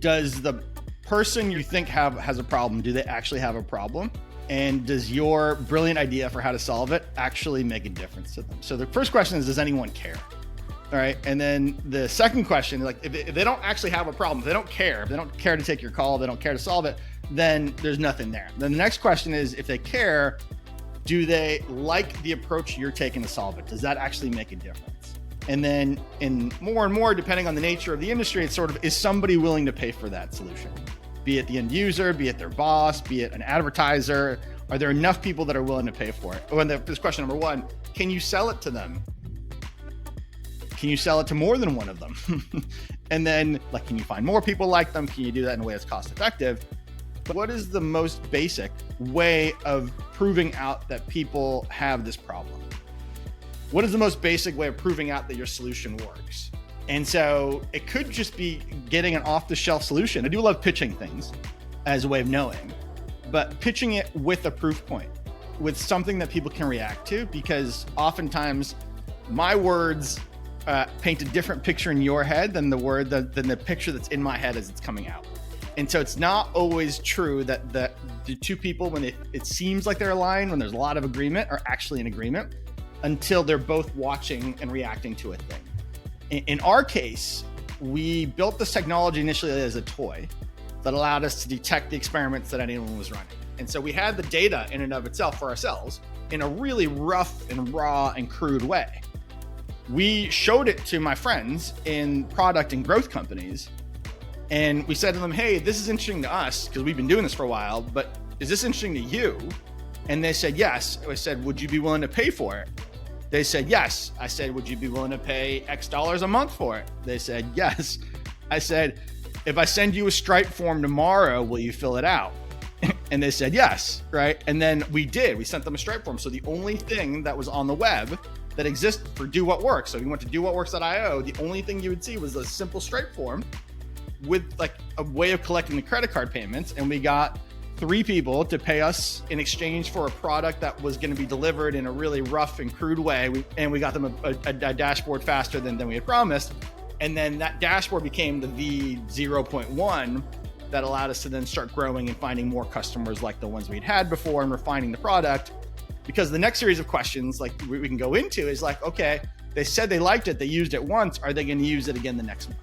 does the person you think has a problem, do they actually have a problem? And does your brilliant idea for how to solve it actually make a difference to them? So the first question is, does anyone care? All right. And then the second question, like if they don't actually have a problem, if they don't care to take your call, they don't care to solve it, then there's nothing there. Then the next question is, if they care, do they like the approach you're taking to solve it? Does that actually make a difference? And then in more and more, depending on the nature of the industry, it's sort of, is somebody willing to pay for that solution? Be it the end user, be it their boss, be it an advertiser. Are there enough people that are willing to pay for it? Oh, and this question number one, can you sell it to them? Can you sell it to more than one of them? And then, like, can you find more people like them? Can you do that in a way that's cost effective? But what is the most basic way of proving out that people have this problem? What is the most basic way of proving out that your solution works? And so it could just be getting an off-the-shelf solution. I do love pitching things as a way of knowing, but pitching it with a proof point, with something that people can react to, because oftentimes my words paint a different picture in your head than the picture that's in my head as it's coming out. And so it's not always true that the two people, when it seems like they're aligned, when there's a lot of agreement, are actually in agreement until they're both watching and reacting to a thing. In our case, we built this technology initially as a toy that allowed us to detect the experiments that anyone was running. And so we had the data in and of itself for ourselves in a really rough and raw and crude way. We showed it to my friends in product and growth companies. And we said to them, hey, this is interesting to us because we've been doing this for a while, but is this interesting to you? And they said, yes. I said, would you be willing to pay for it? They said, yes. I said, would you be willing to pay X dollars a month for it? They said, yes. I said, if I send you a Stripe form tomorrow, will you fill it out? And they said, yes, right? And then we did. We sent them a Stripe form. So the only thing that was on the web that exists for Do What Works, so if you went to dowhatworks.io, the only thing you would see was a simple Stripe form with like a way of collecting the credit card payments. And we got 3 people to pay us in exchange for a product that was going to be delivered in a really rough and crude way. We got them a dashboard faster than we had promised. And then that dashboard became the V0.1 that allowed us to then start growing and finding more customers like the ones we'd had before and refining the product. Because the next series of questions like we can go into is like, okay, they said they liked it, they used it once, are they going to use it again the next month?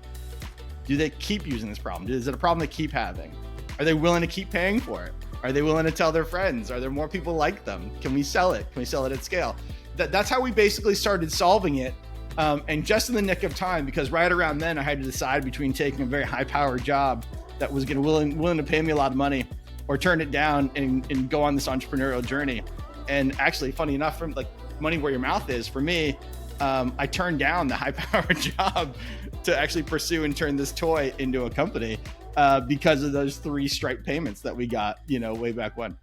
Do they keep using this problem? Is it a problem they keep having? Are they willing to keep paying for it? Are they willing to tell their friends? Are there more people like them? Can we sell it? Can we sell it at scale? That's how we basically started solving it. And just in the nick of time, because right around then I had to decide between taking a very high powered job that was willing to pay me a lot of money or turn it down and go on this entrepreneurial journey. And actually, funny enough, from like money where your mouth is, for me, I turned down the high powered job to actually pursue and turn this toy into a company because of those 3 Stripe payments that we got, way back when.